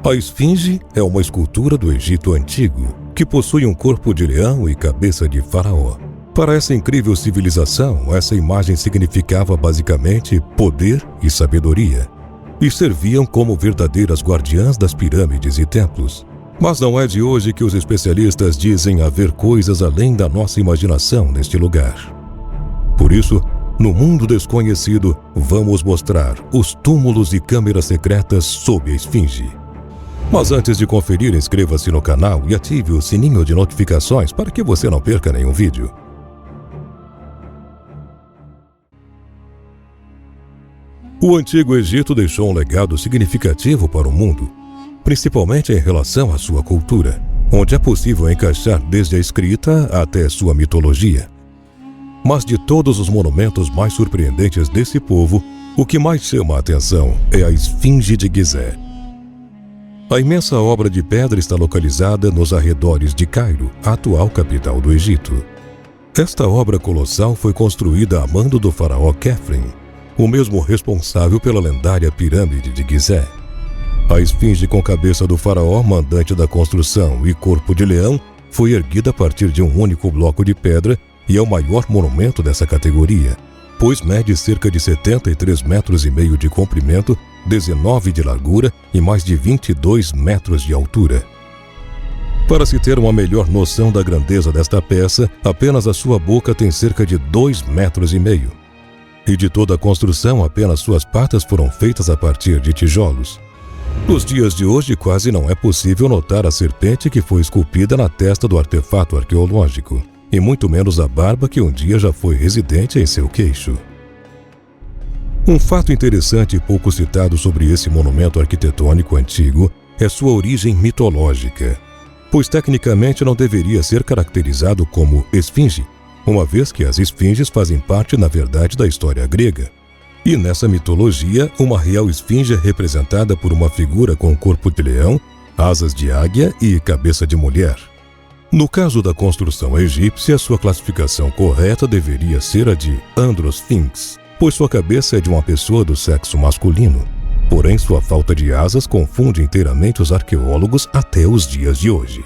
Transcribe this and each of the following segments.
A esfinge é uma escultura do Egito Antigo, que possui um corpo de leão e cabeça de faraó. Para essa incrível civilização, essa imagem significava basicamente poder e sabedoria, e serviam como verdadeiras guardiãs das pirâmides e templos. Mas não é de hoje que os especialistas dizem haver coisas além da nossa imaginação neste lugar. Por isso, no mundo desconhecido, vamos mostrar os túmulos e câmeras secretas sob a esfinge. Mas antes de conferir, inscreva-se no canal e ative o sininho de notificações para que você não perca nenhum vídeo. O Antigo Egito deixou um legado significativo para o mundo, principalmente em relação à sua cultura, onde é possível encaixar desde a escrita até sua mitologia. Mas de todos os monumentos mais surpreendentes desse povo, o que mais chama a atenção é a Esfinge de Gizé. A imensa obra de pedra está localizada nos arredores de Cairo, a atual capital do Egito. Esta obra colossal foi construída a mando do faraó Khafre, o mesmo responsável pela lendária pirâmide de Gizé. A esfinge com cabeça do faraó, mandante da construção, e corpo de leão, foi erguida a partir de um único bloco de pedra e é o maior monumento dessa categoria, pois mede cerca de 73,5 metros de comprimento, 19 de largura e mais de 22 metros de altura. Para se ter uma melhor noção da grandeza desta peça, apenas a sua boca tem cerca de 2,5 metros. E de toda a construção, apenas suas patas foram feitas a partir de tijolos. Nos dias de hoje, quase não é possível notar a serpente que foi esculpida na testa do artefato arqueológico, e muito menos a barba que um dia já foi residente em seu queixo. Um fato interessante e pouco citado sobre esse monumento arquitetônico antigo é sua origem mitológica, pois tecnicamente não deveria ser caracterizado como esfinge, uma vez que as esfinges fazem parte, na verdade, da história grega. E nessa mitologia, uma real esfinge é representada por uma figura com corpo de leão, asas de águia e cabeça de mulher. No caso da construção egípcia, sua classificação correta deveria ser a de Androsphinx, pois sua cabeça é de uma pessoa do sexo masculino. Porém, sua falta de asas confunde inteiramente os arqueólogos até os dias de hoje.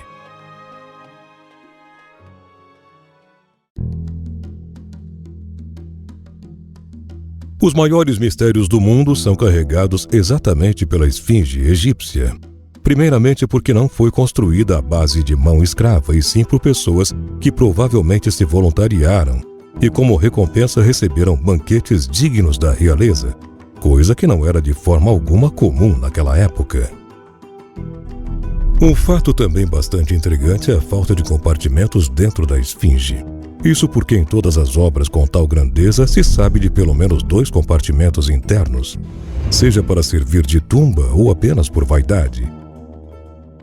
Os maiores mistérios do mundo são carregados exatamente pela esfinge egípcia. Primeiramente porque não foi construída à base de mão escrava, e sim por pessoas que provavelmente se voluntariaram e como recompensa receberam banquetes dignos da realeza, coisa que não era de forma alguma comum naquela época. Um fato também bastante intrigante é a falta de compartimentos dentro da esfinge. Isso porque em todas as obras com tal grandeza se sabe de pelo menos 2 compartimentos internos, seja para servir de tumba ou apenas por vaidade.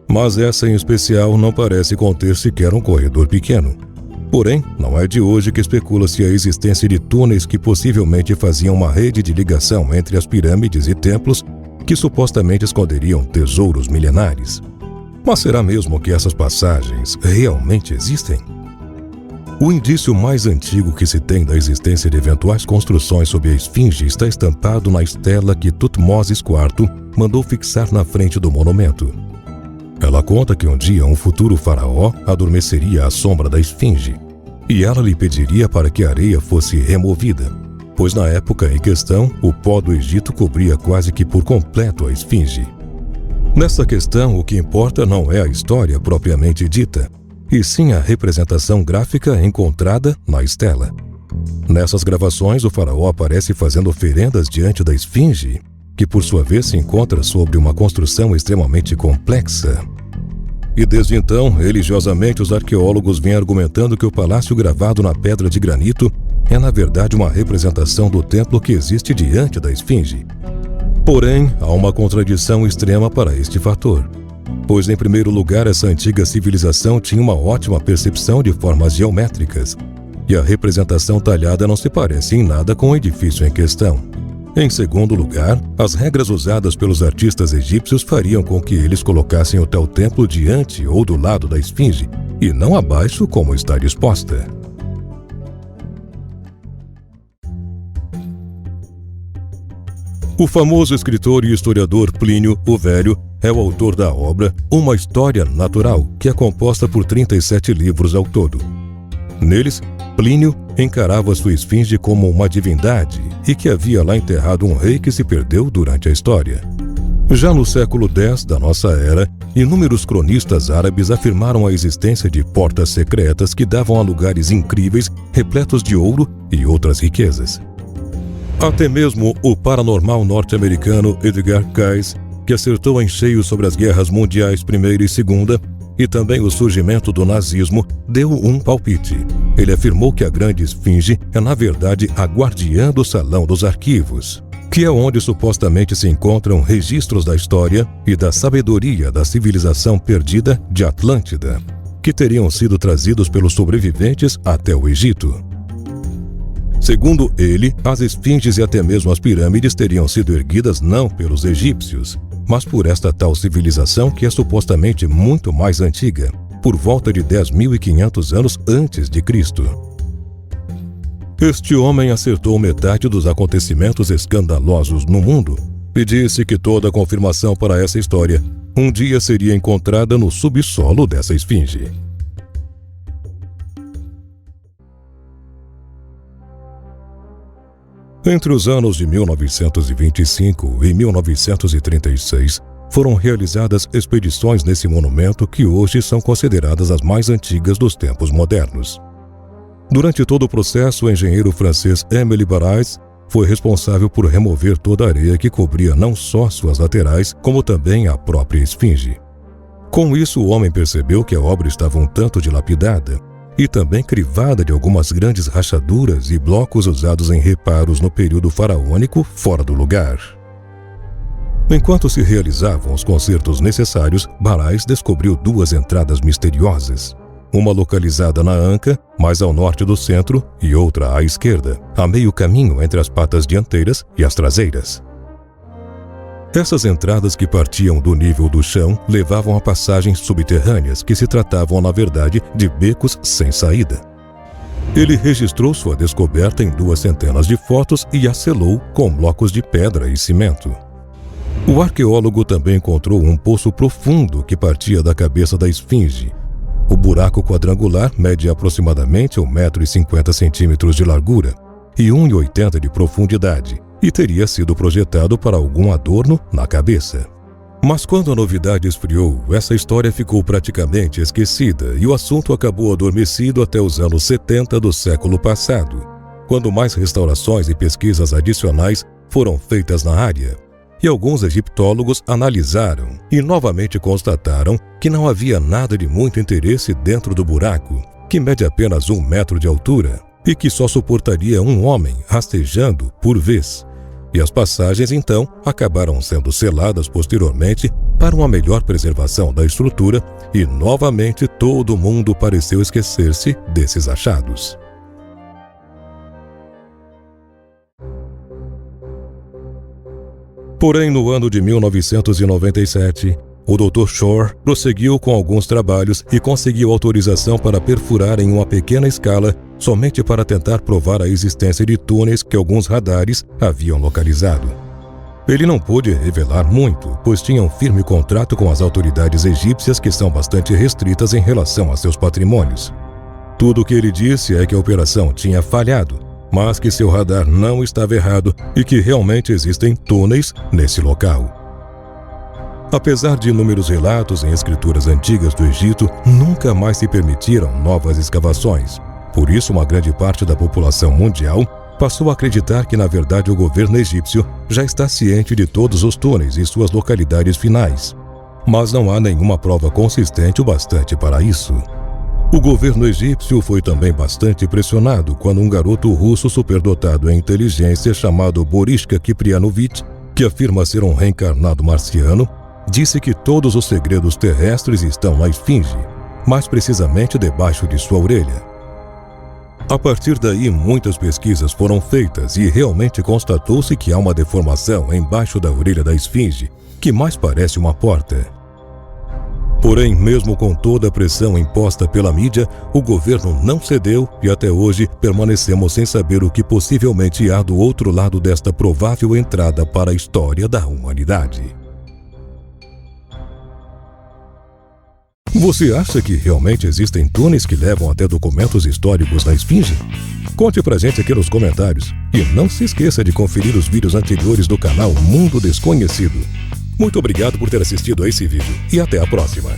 Mas essa em especial não parece conter sequer um corredor pequeno. Porém, não é de hoje que especula-se a existência de túneis que possivelmente faziam uma rede de ligação entre as pirâmides e templos que supostamente esconderiam tesouros milenares. Mas será mesmo que essas passagens realmente existem? O indício mais antigo que se tem da existência de eventuais construções sob a esfinge está estampado na estela que Tutmoses IV mandou fixar na frente do monumento. Ela conta que um dia um futuro faraó adormeceria à sombra da esfinge, e ela lhe pediria para que a areia fosse removida, pois na época em questão, o pó do Egito cobria quase que por completo a esfinge. Nessa questão, o que importa não é a história propriamente dita, e sim a representação gráfica encontrada na estela. Nessas gravações, o faraó aparece fazendo oferendas diante da esfinge, que por sua vez se encontra sobre uma construção extremamente complexa. E desde então, religiosamente, os arqueólogos vêm argumentando que o palácio gravado na pedra de granito é na verdade uma representação do templo que existe diante da esfinge. Porém, há uma contradição extrema para este fator, pois, em primeiro lugar, essa antiga civilização tinha uma ótima percepção de formas geométricas, e a representação talhada não se parece em nada com o edifício em questão. Em segundo lugar, as regras usadas pelos artistas egípcios fariam com que eles colocassem o tal templo diante ou do lado da esfinge, e não abaixo como está disposta. O famoso escritor e historiador Plínio o Velho é o autor da obra Uma História Natural, que é composta por 37 livros ao todo. Neles, Plínio encarava sua esfinge como uma divindade e que havia lá enterrado um rei que se perdeu durante a história. Já no século X da nossa era, inúmeros cronistas árabes afirmaram a existência de portas secretas que davam a lugares incríveis, repletos de ouro e outras riquezas. Até mesmo o paranormal norte-americano Edgar Cayce, que acertou em cheio sobre as guerras mundiais I e II e também o surgimento do nazismo, deu um palpite. Ele afirmou que a grande esfinge é, na verdade, a guardiã do Salão dos Arquivos, que é onde supostamente se encontram registros da história e da sabedoria da civilização perdida de Atlântida, que teriam sido trazidos pelos sobreviventes até o Egito. Segundo ele, as esfinges e até mesmo as pirâmides teriam sido erguidas não pelos egípcios, mas por esta tal civilização que é supostamente muito mais antiga, por volta de 10.500 anos antes de Cristo. Este homem acertou metade dos acontecimentos escandalosos no mundo e disse que toda a confirmação para essa história um dia seria encontrada no subsolo dessa esfinge. Entre os anos de 1925 e 1936, foram realizadas expedições nesse monumento que hoje são consideradas as mais antigas dos tempos modernos. Durante todo o processo, o engenheiro francês Émile Barrais foi responsável por remover toda a areia que cobria não só suas laterais, como também a própria esfinge. Com isso, o homem percebeu que a obra estava um tanto dilapidada e também crivada de algumas grandes rachaduras e blocos usados em reparos no período faraônico fora do lugar. Enquanto se realizavam os consertos necessários, Barrais descobriu duas entradas misteriosas, uma localizada na anca, mais ao norte do centro, e outra à esquerda, a meio caminho entre as patas dianteiras e as traseiras. Essas entradas que partiam do nível do chão levavam a passagens subterrâneas que se tratavam, na verdade, de becos sem saída. Ele registrou sua descoberta em 200 de fotos e a selou com blocos de pedra e cimento. O arqueólogo também encontrou um poço profundo que partia da cabeça da esfinge. O buraco quadrangular mede aproximadamente 1,50 m de largura e 1,80 m de profundidade, e teria sido projetado para algum adorno na cabeça. Mas quando a novidade esfriou, essa história ficou praticamente esquecida e o assunto acabou adormecido até os anos 70 do século passado, quando mais restaurações e pesquisas adicionais foram feitas na área. E alguns egiptólogos analisaram e novamente constataram que não havia nada de muito interesse dentro do buraco, que mede apenas 1 metro de altura e que só suportaria um homem rastejando por vez. E as passagens, então, acabaram sendo seladas posteriormente para uma melhor preservação da estrutura e, novamente, todo mundo pareceu esquecer-se desses achados. Porém, no ano de 1997, o Dr. Shore prosseguiu com alguns trabalhos e conseguiu autorização para perfurar em uma pequena escala, somente para tentar provar a existência de túneis que alguns radares haviam localizado. Ele não pôde revelar muito, pois tinha um firme contrato com as autoridades egípcias que são bastante restritas em relação a seus patrimônios. Tudo o que ele disse é que a operação tinha falhado, mas que seu radar não estava errado e que realmente existem túneis nesse local. Apesar de inúmeros relatos em escrituras antigas do Egito, nunca mais se permitiram novas escavações. Por isso, uma grande parte da população mundial passou a acreditar que, na verdade, o governo egípcio já está ciente de todos os túneis e suas localidades finais. Mas não há nenhuma prova consistente o bastante para isso. O governo egípcio foi também bastante pressionado quando um garoto russo superdotado em inteligência chamado Borishka Kiprianovich, que afirma ser um reencarnado marciano, disse que todos os segredos terrestres estão na esfinge, mais precisamente debaixo de sua orelha. A partir daí, muitas pesquisas foram feitas e realmente constatou-se que há uma deformação embaixo da orelha da esfinge, que mais parece uma porta. Porém, mesmo com toda a pressão imposta pela mídia, o governo não cedeu e até hoje permanecemos sem saber o que possivelmente há do outro lado desta provável entrada para a história da humanidade. Você acha que realmente existem túneis que levam até documentos históricos na Esfinge? Conte pra gente aqui nos comentários. E não se esqueça de conferir os vídeos anteriores do canal Mundo Desconhecido. Muito obrigado por ter assistido a esse vídeo e até a próxima.